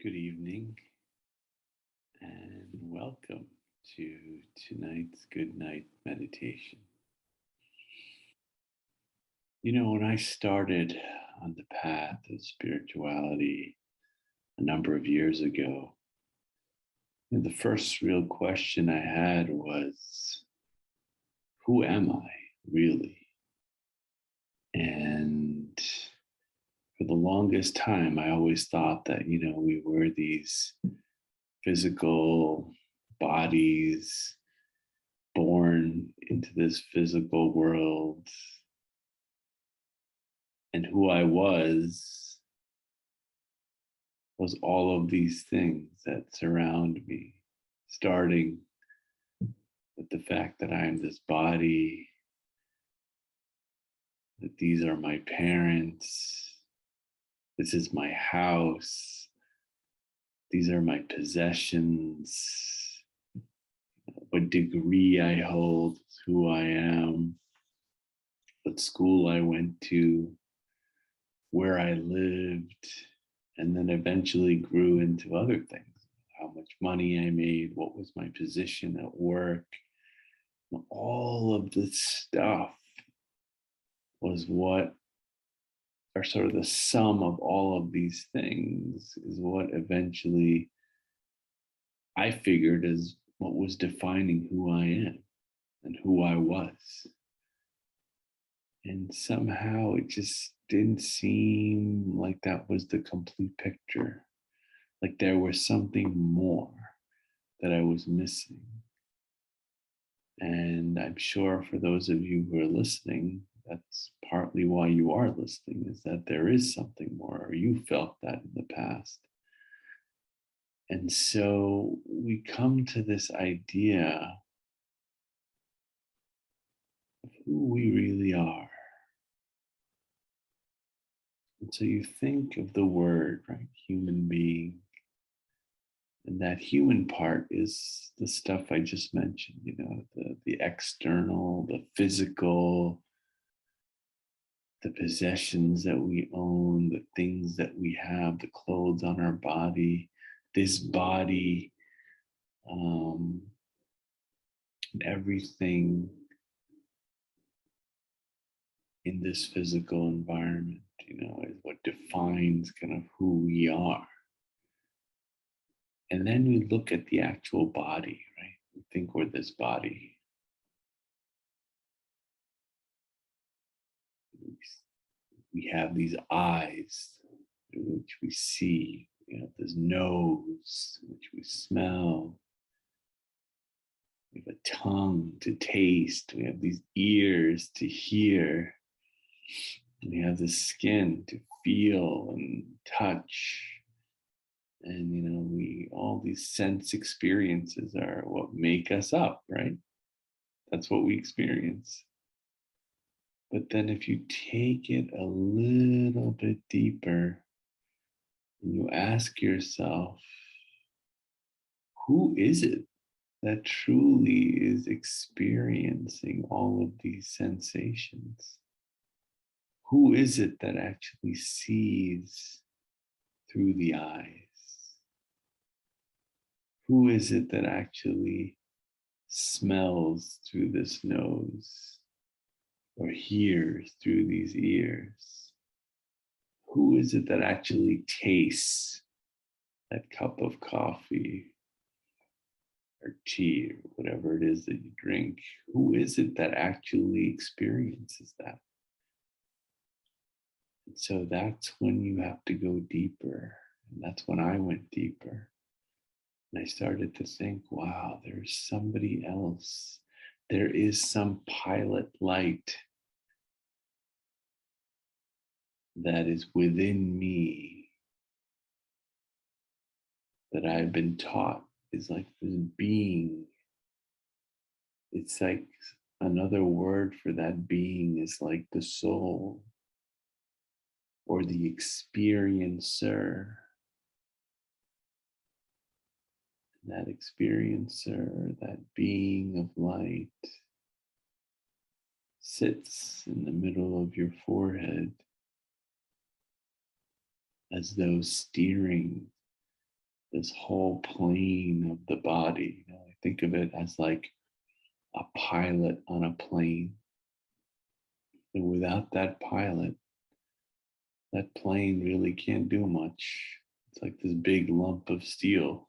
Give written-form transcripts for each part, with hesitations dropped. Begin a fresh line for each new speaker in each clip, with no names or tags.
Good evening and welcome to tonight's good night meditation. When I started on the path of spirituality a number of years ago, the first real question I had was, who am I really? And for the longest time, I always thought that, we were these physical bodies born into this physical world, and who I was all of these things that surround me, starting with the fact that I am this body, that these are my parents, this is my house, these are my possessions, what degree I hold, who I am, what school I went to, where I lived, and then eventually grew into other things. How much money I made, what was my position at work. All of this stuff was what, or sort of the sum of all of these things, is what eventually I figured is what was defining who I am and who I was. And somehow it just didn't seem like that was the complete picture. Like there was something more that I was missing. And I'm sure for those of you who are listening, that's partly why you are listening, is that there is something more, or you felt that in the past. And so we come to this idea of who we really are. And so you think of the word, right? Human being. And that human part is the stuff I just mentioned, the external, the physical, the possessions that we own, the things that we have, the clothes on our body, this body, and everything in this physical environment, is what defines kind of who we are. And then we look at the actual body, right? We think we're this body. We have these eyes through which we see. We have this nose, which we smell. We have a tongue to taste. We have these ears to hear. We have the skin to feel and touch. And, all these sense experiences are what make us up, right? That's what we experience. But then if you take it a little bit deeper and you ask yourself, who is it that truly is experiencing all of these sensations? Who is it that actually sees through the eyes? Who is it that actually smells through this nose or hears through these ears? Who is it that actually tastes that cup of coffee or tea or whatever it is that you drink? Who is it that actually experiences that? And so that's when you have to go deeper. And that's when I went deeper. And I started to think, wow, there's somebody else. There is some pilot light that is within me that I've been taught is like this being. It's like another word for that being is like the soul or the experiencer. That experiencer, that being of light, sits in the middle of your forehead as though steering this whole plane of the body. I think of it as like a pilot on a plane. And without that pilot, that plane really can't do much. It's like this big lump of steel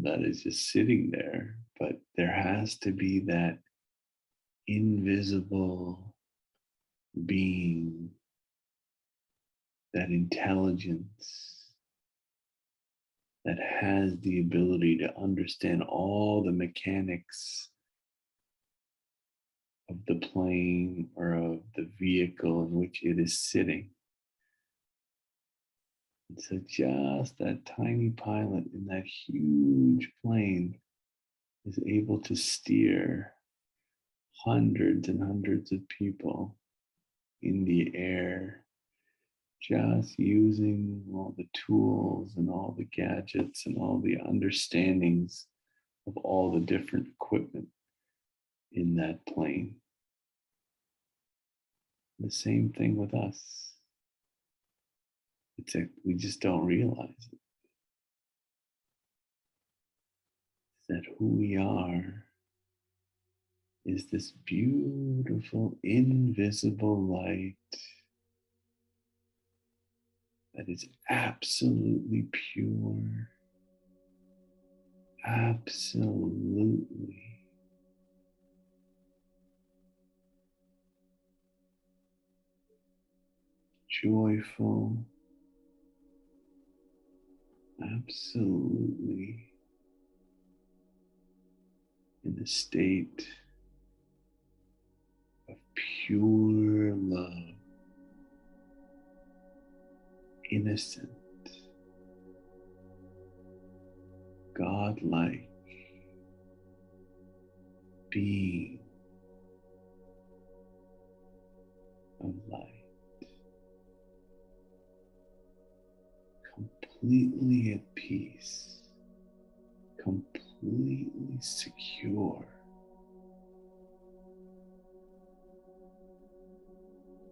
that is just sitting there. But there has to be that invisible being, that intelligence that has the ability to understand all the mechanics of the plane or of the vehicle in which it is sitting. And so just that tiny pilot in that huge plane is able to steer hundreds and hundreds of people in the air, just using all the tools and all the gadgets and all the understandings of all the different equipment in that plane. The same thing with us. We just don't realize it. That who we are is this beautiful, invisible light that is absolutely pure, absolutely joyful, absolutely in a state of pure love, innocent, godlike being of light, completely at peace, completely secure,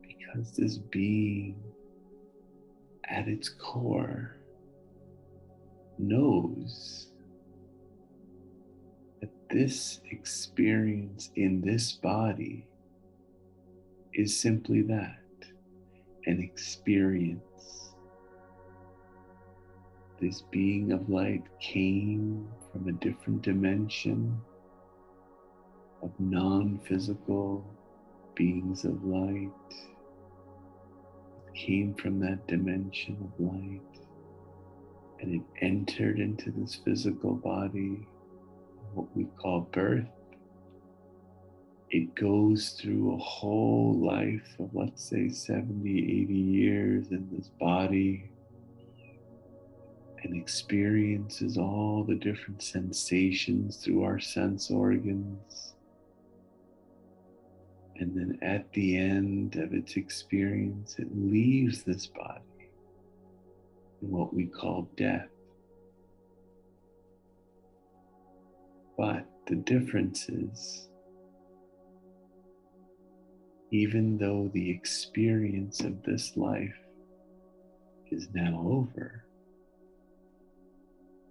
because this being at its core knows that this experience in this body is simply that, an experience. This being of light came from a different dimension of non-physical beings of light. It came from that dimension of light, and it entered into this physical body, what we call birth. It goes through a whole life of, let's say, 70, 80 years in this body, and experiences all the different sensations through our sense organs. And then at the end of its experience, it leaves this body in what we call death. But the difference is, even though the experience of this life is now over,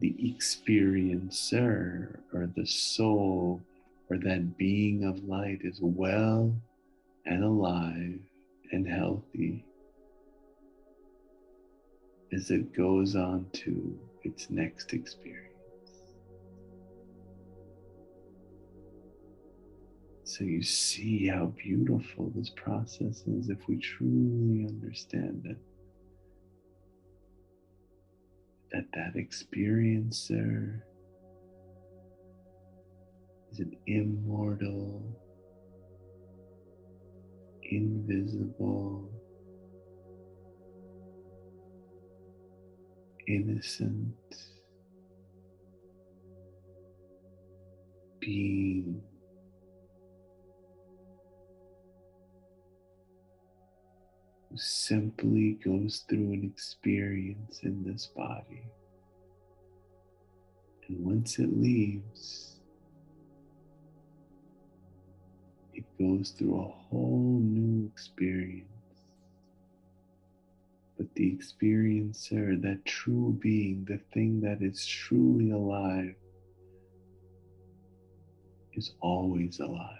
the experiencer, or the soul, or that being of light, is well and alive and healthy as it goes on to its next experience. So you see how beautiful this process is if we truly understand it. That experiencer is an immortal, invisible, innocent being who simply goes through an experience in this body. And once it leaves, it goes through a whole new experience But the experiencer, that true being, the thing that is truly alive, is always alive.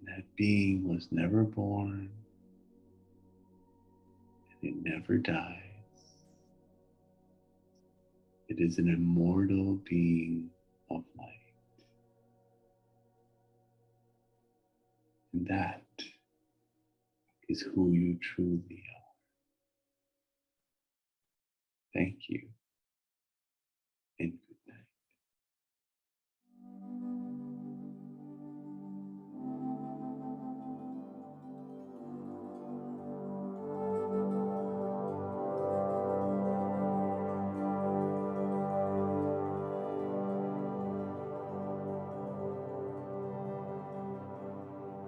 That being was never born, and it never dies. It is an immortal being of light. And that is who you truly are. Thank you.